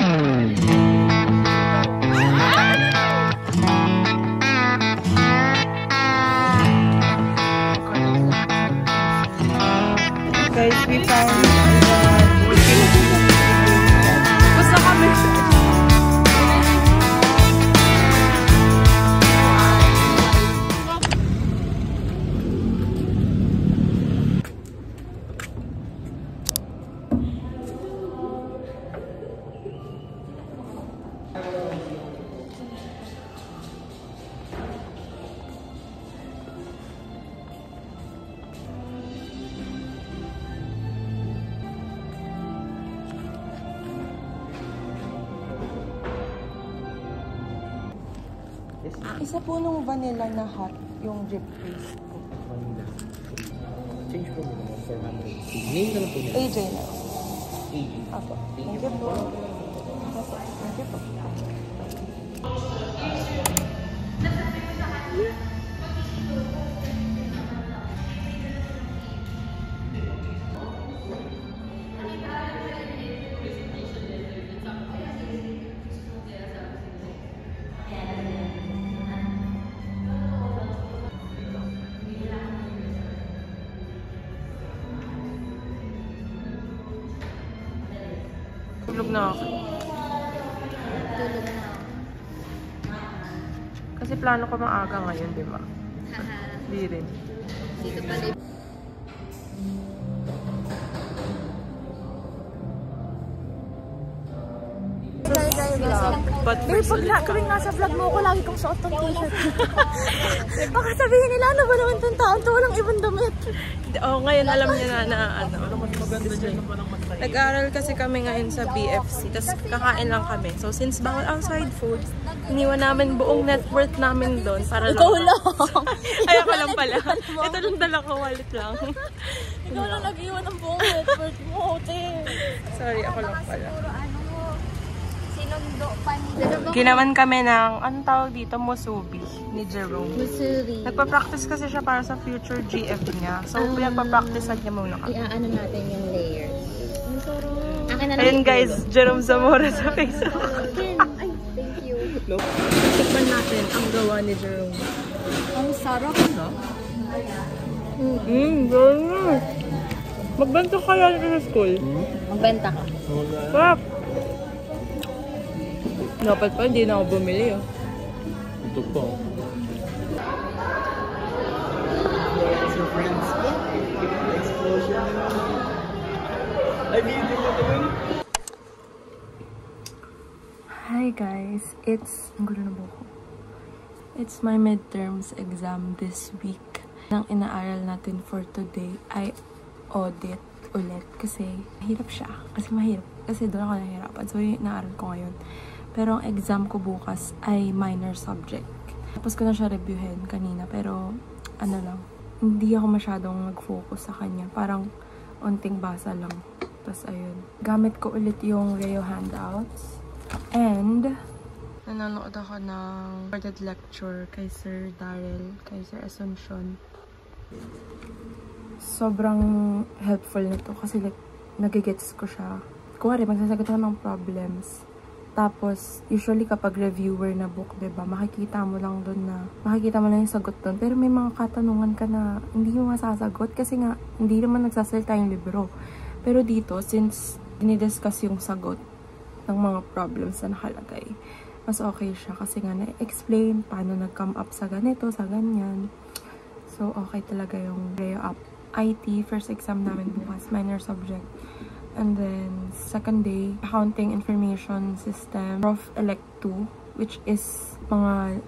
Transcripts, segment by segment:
Guys, we found the gusto kami isa po nung vanilla na hot, yung drip freeze ko. Vanilla. Change po muna 400. Name na lang po niya. AJ na. AJ. Apo. Thank you po. Thank you po. Tulog na ako. Tulog na. Kasi plano ko maaga ngayon, di ba? Di rin. Dito pala. But Babe, pag tuwing nasa vlog mo ako, lagi kong suot tong t-shirt. Baka sabihin nila, ano ba naman itong taon to? Walang ibang damit. oh, ngayon alam niya na ano. Nag-aaral kasi kami ngayon sa BFC. Tapos kakain lang kami. So since bawal outside food, iniwan namin buong net worth namin doon para Ikaw lang. Ay, ako lang pala. Ito lang dala ko, wallet lang. Ikaw lang nag-iwan ng buong net worth mo, te. Sorry, ako lang pala. Sinundo pa ni... Ginawan kami ng, anong tawag dito, musubi ni Jerome. Musubi. Nagpa-practice kasi siya para sa future GF niya. So, pinagpa-practicean niya muna kami. Iaano natin yung layers. Ang sarap. Akin na lang. Ayun guys, Jerome Zamora sa Facebook. Ay, thank you. Tikman natin ang gawa ni Jerome. Ang sarap, no? Gano'n. Magbenta kaya sa school? Magbenta ka. Sarap! Dapat pa, hindi na ako bumili. Oh. Ito po. So friends, explosion. I mean, Hi guys, it's It's my midterms exam this week. Ang inaaral natin for today ay audit ulit kasi mahirap siya. Kasi doon ako nahihirapan. So yung inaaral ko ngayon. Pero ang exam ko bukas ay minor subject. Tapos ko na siya reviewin kanina. Pero ano lang, hindi ako masyadong nag-focus sa kanya. Parang unting basa lang. Tapos ayun. Gamit ko ulit yung Reo handouts. And nanonood ako ng recorded lecture kay Sir Darrell, kay Sir Asuncion. Sobrang helpful nito kasi like, nagigets ko siya. Kuwari, magsasagot ako ng problems. Tapos, usually kapag reviewer na book, diba, makikita mo lang yung sagot doon. Pero may mga katanungan ka na hindi mo masasagot kasi nga, hindi naman nagsasalita yung libro. Pero dito, since dinidiscuss yung sagot ng mga problems na nakalagay, mas okay siya kasi nga na-explain paano nag-come up sa ganito, sa ganyan. So, okay talaga yung Reo App. IT, first exam namin bukas, minor subject. And then, second day, Accounting Information System, Prof. Elect 2, which is mga,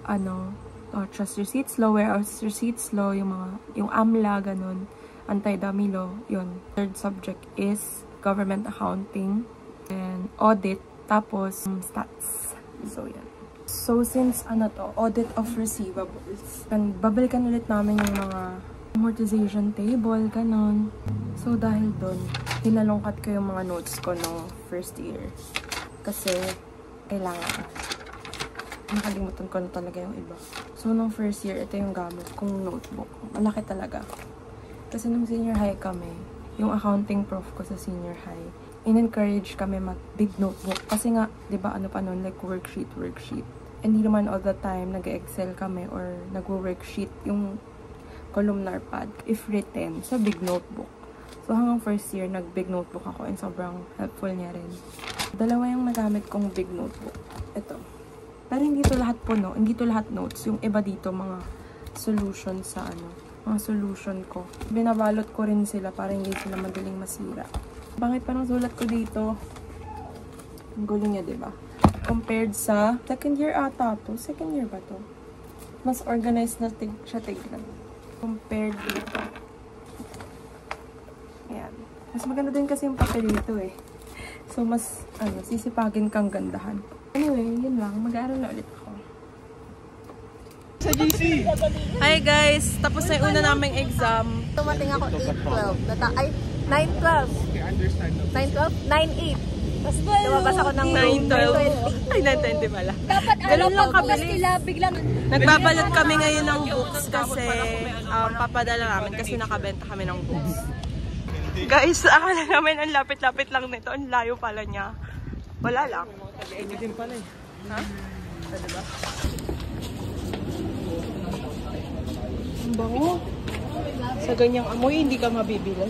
Trust Receipts Law, Warehouse Receipts Law, yung AMLA, ganun, Anti-Dummy Law, yun. Third subject is Government Accounting, and Audit, tapos, Stats. So, yan. So, since, Audit of Receivables, and babalikan ulit namin yung mga amortization table, ganon. So, dahil doon, hinalungkat ko yung mga notes ko no first year. Kasi, kailangan. Nakalimutan ko na talaga yung iba. So, nung first year, ito yung gamit kong notebook. Malaki talaga. Kasi nung senior high kami, yung accounting prof ko sa senior high, in-encourage kami mag-big notebook. Kasi nga, di ba, ano pa nun, like worksheet. Hindi naman all the time nag-excel kami or nag-worksheet yung columnar pad, if written, sa big notebook. So, hanggang first year, nag-big notebook ako and sobrang helpful niya rin. Dalawa yung nagamit kong big notebook. Ito. Pero hindi to lahat puno, hindi to lahat notes. Yung iba dito, mga solution sa mga solution ko. Binabalot ko rin sila para hindi sila madaling masira. Bakit parang sulat ko dito? Ang gulo niya, diba? Compared sa second year ata to. Second year ba to? Mas organized na siya tignan. Compared dito. Ayan. Mas maganda din kasi yung papel dito eh. So, mas, sisipagin kang gandahan. Anyway, yun lang. Mag-aaral na ulit ako. Sa GC! Hi guys! Tapos na yung una naming exam. Tumating ako 8-12. Ay, 9-12. 9-12? 9-8. Tapos lumabas ako ng 9-12. Ay, 9-20 pala. Dapat Ganun lang pagbukas kabilis. nila biglang... Nagbabalot kami ngayon ng books kasi papadala namin kasi nakabenta kami ng books. Guys, akala namin ang lapit-lapit lang nito. Ang layo pala niya. Wala lang. Din pala eh. Ha? Diba? Ang bango. Sa ganyang amoy, hindi ka mabibili.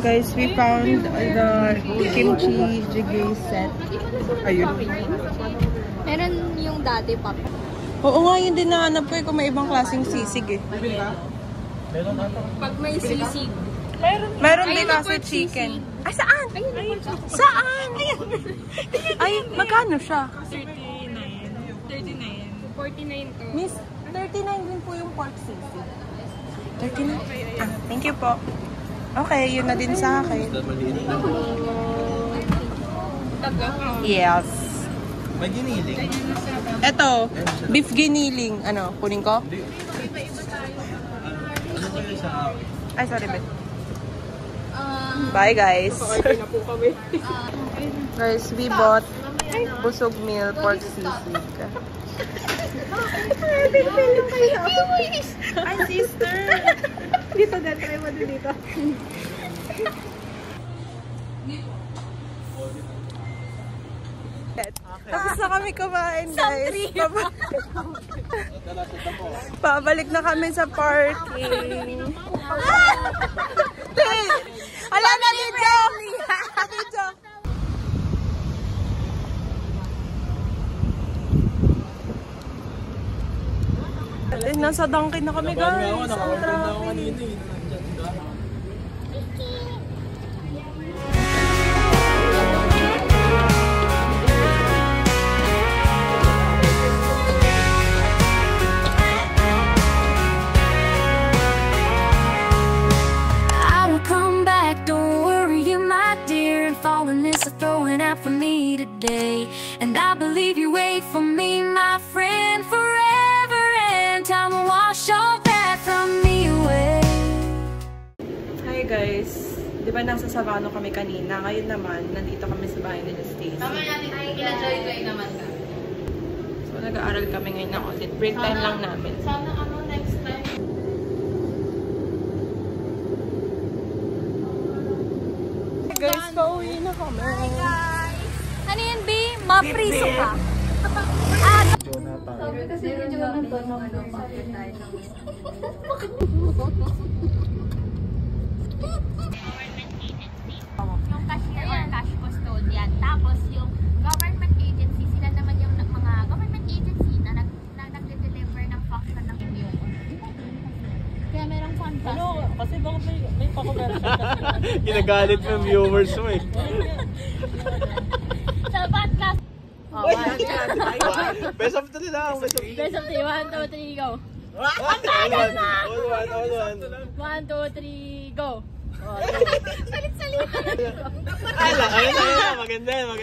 Guys, we found the kimchi jjigae set. Ayun. Meron yung dati pa. Oo nga, yun din nahanap ko kung may ibang klaseng sisig eh. Pag may sisig. Meron din kasi chicken. Ay, saan? Saan? Ay, magkano siya? 39. 49 to. Miss, 39 din po yung pork sisig. 39? Ah, thank you po. Okay, yun na din sa akin. Yes. May giniling. Eto, beef giniling. Ano, kunin ko? Ay, sorry, Bet. Bye, guys. Guys, we bought busog meal pork sisig. Ay, sister! Dito na, try mo din dito. Tapos na kami kumain, guys. Pabalik na kami sa parking. Ala na dito! Dito! Nasa Dunkin na kami, guys. Ang traffic. Throwing out for me today, and I believe you wait for me, my friend, forever, and time will wash all that from me away. Hi guys, di ba nasa Savano kami kanina? Ngayon naman, nandito kami sa bahay nila Stacy. Tama natin, kina-joy-joy naman ka. So nag-aaral kami ngayon ng audit. Break time lang namin. Sana next time. Guys, pauwi na kami. Hi guys! Ano yun, B? Mapriso ka. Sabi kasi yung Jonathan ng yung cashier or cash custodian. Tapos yung government agency, sila naman yung mga government agency na nag-deliver ng function ng immune. Kaya merong fantastic. Ano? Kasi bakit may pa-commercial kasi? Ginagalit mo yung viewers mo eh. Sa podcast. Best of 3 lang. Best of 3. Best of 3. 1, 2, 3, go. All 1, 2, 3, go. Salit-salit. Ayun. Maganda.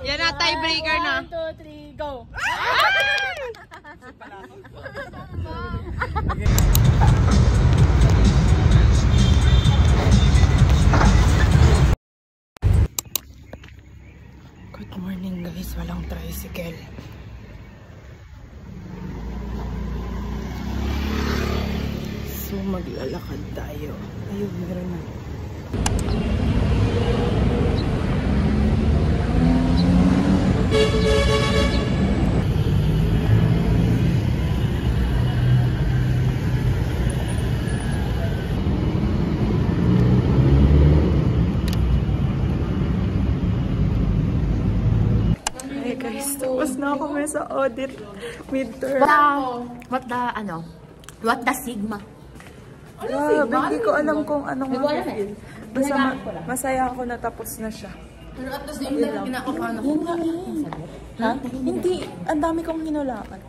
Yan na, tiebreaker na. 1, 2, 3, go. Good morning guys, walang tricycle. So maglalakad tayo. Ayun, meron na. Hey guys, tapos na kami sa audit midterm. What the sigma? Grabe, hindi ko alam kung anong mag-feel. Basta masaya ako na tapos na siya. Pero at least yung pinakapano ko. Ha? Hindi, ang dami kong hinulakan.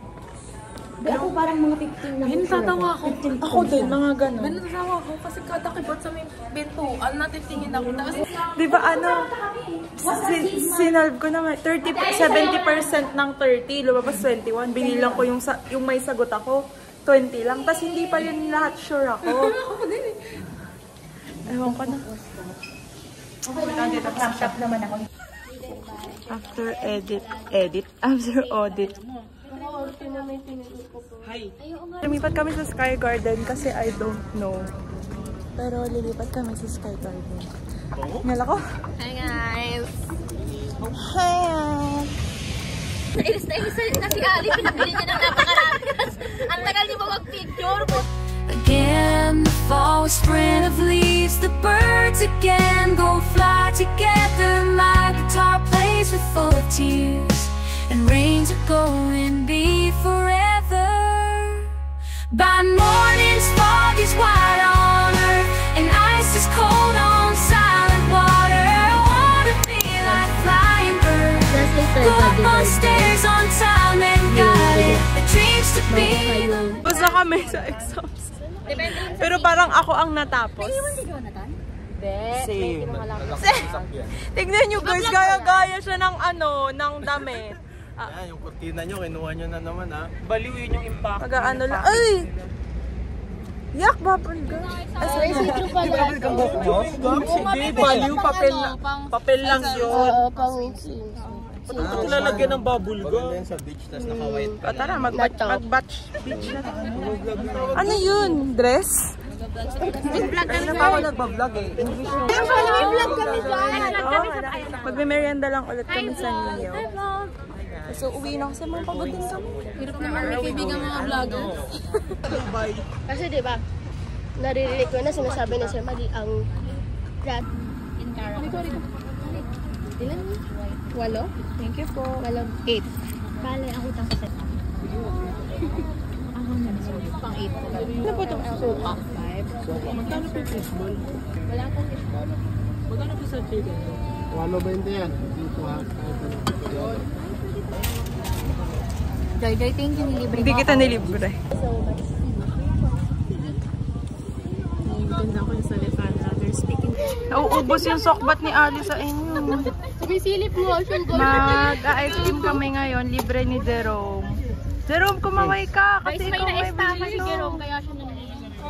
Pero ako parang mga 15 na. Natawa ako. Ako din, mga ganun. Natawa ako kasi kada kibot sa may pintuan, natitingin ako. Tapos, Di ba sinolve ko naman, 70% ng 30, lumabas 21. Binilang ko yung may sagot ako, 20 lang. Tapos hindi pa yun lahat sure ako. Ewan ko na. Shop naman ako. After after audit. Lumipat kami sa Sky Garden kasi I don't know. Pero lilipat kami sa Sky Garden. Ngala ko? Hi guys! Hi! Nainis na si Ali. Pinabili niya ng napakarami. Ang tagal niyo ba mag-picture? Again, the fall sprint of leaves, the birds again go fly together. My guitar plays with full of tears, and rains are going be forever. By morning's fog is white on earth, and ice is cold on silent water. I wanna be like flying birds, go up on stairs on time and got it. The dreams to be. Basta kami sa exams. Pero parang ako ang natapos. Same. Tignan nyo guys, gaya-gaya siya ng ng damit. Yung kurtina nyo, kinuha nyo na naman ha. Baliw yun yung impact. Pag-ano lang. Ay! Yak, bapal ka. Baliw kang buhok mo? Hindi, baliw, papel lang yun. Ito lalagyan ng bubble gum. Maganda yan sa beach, tas naka-white. Tara, mag-batch beach na tayo. Ano yun? Dress? Vlog kami Ano pa ako nagbablog eh? English mo. May vlog kami dyan. Magme-merienda lang ulit kami sa Neo. So, uwi na kasi mga pagutin kami. hirap naman may kaibigan mga vlogger. Kasi diba, naririnig ko na sinasabi na siya mali ang rat. In character. Ilan? 8? Thank you po. 8. Bale, ako itang set. Ako na. Pang 8 ko. Ano po ito? Pang 5. Magkano pa yung fishball? Wala akong fishball. Magkano pa sa chicken? 1.20 yan. Dito ha. Joy, thank you. Nilibre Hindi kita nilibre. Ganda ko yung salifana. They're speaking. Nauubos yung sokbat ni Ali sa inyo. Sumisilip mo siya. Mag-ice cream kami ngayon, libre ni Jerome. Jerome, kumaway ka kasi ikaw may bilhin. Kaya siya nalilibre.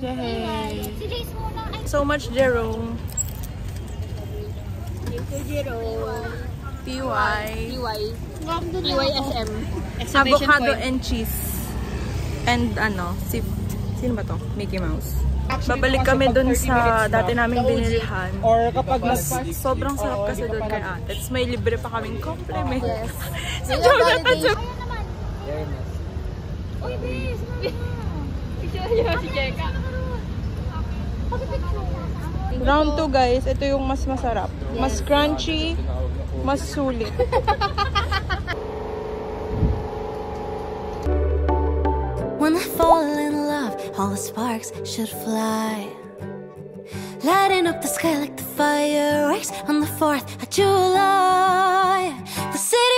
Yay! Si Jace muna. So much, Jerome. PY. EYSM. Avocado and cheese. And sino ba to? Mickey Mouse. Babalik kami dun sa dati naming binilihan. Or kapag Sobrang sarap kasi dun kay ate. Tapos may libre pa kaming compliment. Si Yes. Jonathan. Uy, Bes! Picture niyo si Jeka. Round 2 guys, ito yung mas masarap. Mas crunchy, mas sulit. When I fall in love, all the sparks should fly, lighting up the sky like the fireworks on the 4th of July. The city